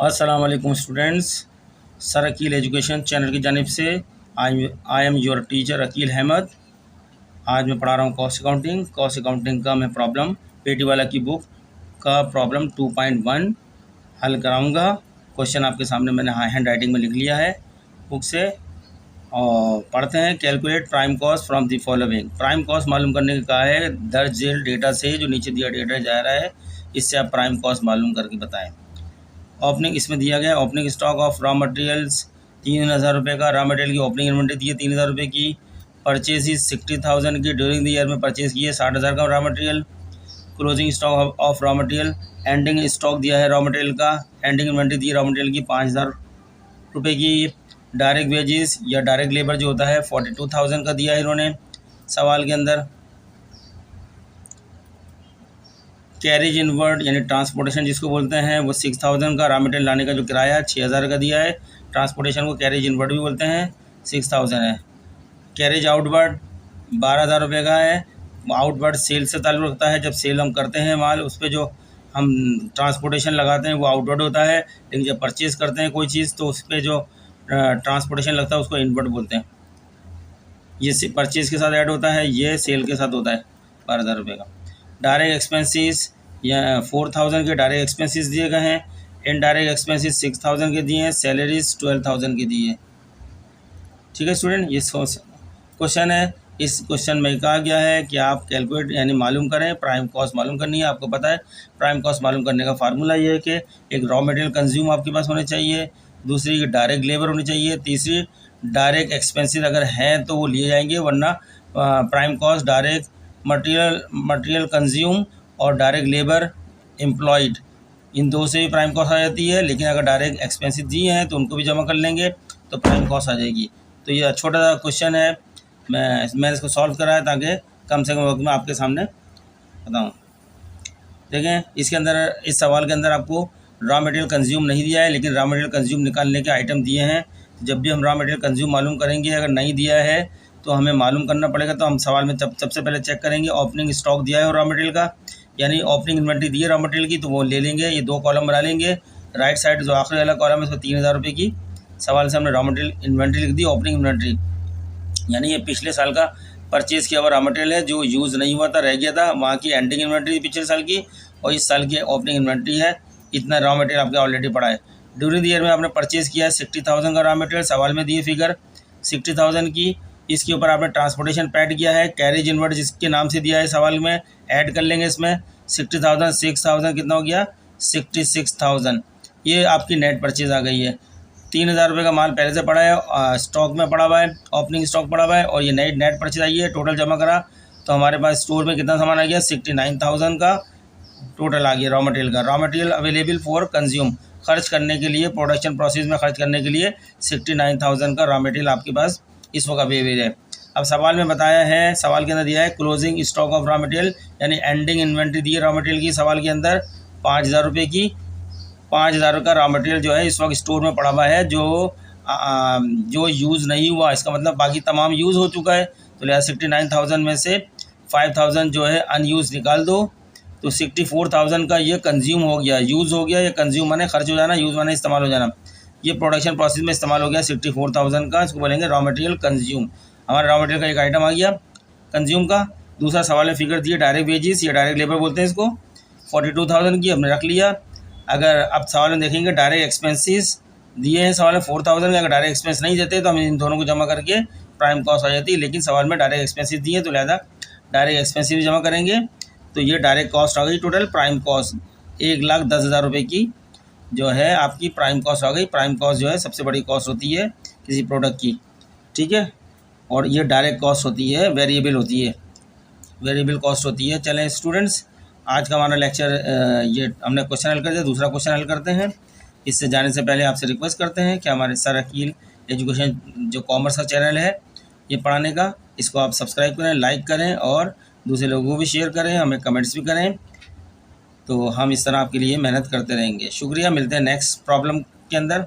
अस्सलाम वालेकुम students. Sir Akeel education channel की जानिब से I am your teacher Akeel Ahmed. आज मैं पढ़ा रहा हूँ कॉस्ट अकाउंटिंग का मैं प्रॉब्लम पेटी वाला की बुक का प्रॉब्लम 2.1 हल कराऊँगा। क्वेश्चन आपके सामने मैंने हैंड राइटिंग में लिख लिया है बुक से। और पढ़ते हैं। Calculate prime cost from the following. Prime cost मालूम करने का कहा है दर्ज झेल डेटा से, जो नीचे दिया डेटा जा रहा है इससे आप प्राइम कॉस्ट मालूम करके बताएं। ओपनिंग इसमें दिया गया opening stock of raw materials 3000 रुपये का। रॉ मटेरियल की ओपनिंग इन्वेंट्री दी है 3000 रुपये की। परचेज 60,000 की। ड्यूरिंग द ईयर में परचेज की है 60,000 का raw material. Closing stock of raw material. Ending stock दिया है रॉ मटेरियल का। एंडिंग इन्वेंट्री दी है रॉ मटेरियल की 5,000 रुपये की। डायरेक्ट वेजेस या डायरेक्ट लेबर जो होता है 42,000 का दिया है इन्होंने सवाल के अंदर। कैरेज इनवर्ड यानी ट्रांसपोर्टेशन जिसको बोलते हैं वो 6,000 का। रॉ मटेरियल लाने का जो किराया 6,000 का दिया है। ट्रांसपोर्टेशन को कैरेज इनवर्ड भी बोलते हैं, 6,000 है। कैरेज आउटवर्ड 12,000 रुपये का है। आउटवर्ड सेल से ताल्लुक़ रखता है। जब सेल हम करते हैं माल उस पर जो हम ट्रांसपोर्टेशन लगाते हैं वो आउटवर्ड होता है, लेकिन जब परचेज़ करते हैं कोई चीज़ तो उस पर जो ट्रांसपोर्टेशन लगता है उसको इनवर्ड बोलते हैं। ये परचेज़ के साथ ऐड होता है, ये सेल के साथ होता है 12,000 रुपये का। डायरेक्ट एक्सपेंसेस या 4,000 के डायरेक्ट एक्सपेंसेस दिए गए हैं। इनडायरेक्ट एक्सपेंसेस 6,000 के दिए हैं। सैलरीज 12,000 के दिए हैं। ठीक है स्टूडेंट, ये क्वेश्चन है। इस क्वेश्चन में कहा गया है कि आप कैलकुलेट यानी मालूम करें, प्राइम कॉस्ट मालूम करनी है। आपको पता है प्राइम कॉस्ट मालूम करने का फार्मूला ये है कि एक रॉ मटेरियल कंज्यूम आपके पास होने चाहिए, दूसरी डायरेक्ट लेबर होनी चाहिए, तीसरी डायरेक्ट एक्सपेंसेस अगर हैं तो वो लिए जाएंगे, वरना prime cost direct material consume और डायरेक्ट लेबर एम्प्लॉयड, इन दो से भी प्राइम कॉस्ट आ जाती है। लेकिन अगर डायरेक्ट एक्सपेंसेस दिए हैं तो उनको भी जमा कर लेंगे तो प्राइम कॉस्ट आ जाएगी। तो ये छोटा सा क्वेश्चन है, मैंने इसको सॉल्व करा है ताकि कम से कम वक्त में आपके सामने बताऊँ। देखें इसके अंदर, इस सवाल के अंदर आपको रॉ मटेरियल कंज्यूम नहीं दिया है, लेकिन रॉ मटेरियल कंज्यूम निकालने के आइटम दिए हैं। जब भी हम रॉ मटेरियल कंज्यूम मालूम करेंगे, अगर नहीं दिया है तो हमें मालूम करना पड़ेगा। तो हम सवाल में सबसे पहले चेक करेंगे ओपनिंग स्टॉक दिया है रॉ मटेरियल का, यानी ओपनिंग इन्वेंट्री दी है रॉ मटेरियल की, तो वो ले लेंगे। ये दो कॉलम बना लेंगे। राइट साइड जो आखिरी वाला कॉलम है उसमें 3,000 रुपये की सवाल से हमने रॉ मटेरियल इन्वेंट्री लिख दी। ओपनिंग इन्वेंट्री यानी ये पिछले साल का परचेज़ किया हुआ रॉ मटेरियल है जो यूज़ नहीं हुआ था, रह गया था। वहाँ की एंडिंग इन्वेंट्री पिछले साल की और इस साल की ओपनिंग इन्वेंट्री है। इतना रॉ मटेरियल आपका ऑलरेडी पड़ा है। ड्यूरिंग द ईयर में आपने परचेज़ किया है 60,000 का रॉ मटेरियल, सवाल में दिए फिगर 60,000 की। इसके ऊपर आपने ट्रांसपोर्टेशन पैड किया है, कैरेज इनवर्ड जिसके नाम से दिया है सवाल में, ऐड कर लेंगे इसमें 60,000 6,000 कितना हो गया 66,000। ये आपकी नेट परचेज़ आ गई है। 3,000 रुपये का माल पहले से पड़ा है, स्टॉक में पड़ा हुआ है, ओपनिंग स्टॉक पड़ा हुआ है, और ये नई नेट परचेज़ आई है। टोटल जमा करा तो हमारे पास स्टोर में कितना सामान आ गया 69,000 का टोटल आ गया रॉ मटेरियल का। Raw material available for consume, खर्च करने के लिए, प्रोडक्शन प्रोसेस में खर्च करने के लिए 69,000 का रॉ मटेरियल आपके पास इस वक्त अवेलेबल है। अब सवाल में बताया है, सवाल के अंदर दिया है closing stock of raw material यानी एंडिंग इन्वेंट्री दी है रॉ मटेरियल की सवाल के अंदर 5,000 रुपये की। 5,000 का रॉ मटेरियल जो है इस वक्त स्टोर में पड़ा हुआ है, जो यूज़ नहीं हुआ, इसका मतलब बाकी तमाम यूज़ हो चुका है। तो लिहाजा 69,000 में से 5,000 जो है अनयूज़ निकाल दो, तो 64,000 का ये कंज्यूम हो गया, यूज़ हो गया। ये कंज्यूम माने खर्च हो जाना, यूज़ माने इस्तेमाल हो जाना। ये प्रोडक्शन प्रोसेस में इस्तेमाल हो गया 64,000 का, इसको बोलेंगे रॉ मटेरियल कंज्यूम। हमारा रॉ मटेरियल का एक आइटम आ गया कंज्यूम का। दूसरा सवाल में फिगर दिए डायरेक्ट वेजेस या डायरेक्ट लेबर बोलते हैं इसको, 42,000 की हमने रख लिया। अगर अब सवाल में देखेंगे डायरेक्ट एक्सपेंसेस दिए हैं सवाल में 4,000 के, अगर डायरेक्ट एक्सपेंस नहीं देते तो हम इन दोनों को जमा करके प्राइम कॉस्ट आ जाती है। लेकिन सवाल में डायरेक्ट एक्सपेंसेस दिए तो लिहाजा डायरेक्ट एक्सपेंसिव भी जमा करेंगे। तो ये डायरेक्ट कॉस्ट आ गई टोटल प्राइम कॉस्ट 1,10,000 रुपये की जो है आपकी प्राइम कॉस्ट आ गई। प्राइम कॉस्ट जो है सबसे बड़ी कॉस्ट होती है किसी प्रोडक्ट की, ठीक है। और ये डायरेक्ट कॉस्ट होती है, वेरिएबल होती है, वेरिएबल कॉस्ट होती है। चलें स्टूडेंट्स, आज का हमारा लेक्चर ये हमने क्वेश्चन हल कर दिया। दूसरा क्वेश्चन हल करते हैं। इससे जाने से पहले आपसे रिक्वेस्ट करते हैं कि हमारे सर अकील एजुकेशन जो कॉमर्स का चैनल है ये पढ़ाने का, इसको आप सब्सक्राइब करें, लाइक करें और दूसरे लोगों को भी शेयर करें, हमें कमेंट्स भी करें। तो हम इस तरह आपके लिए मेहनत करते रहेंगे। शुक्रिया, मिलते हैं नेक्स्ट प्रॉब्लम के अंदर।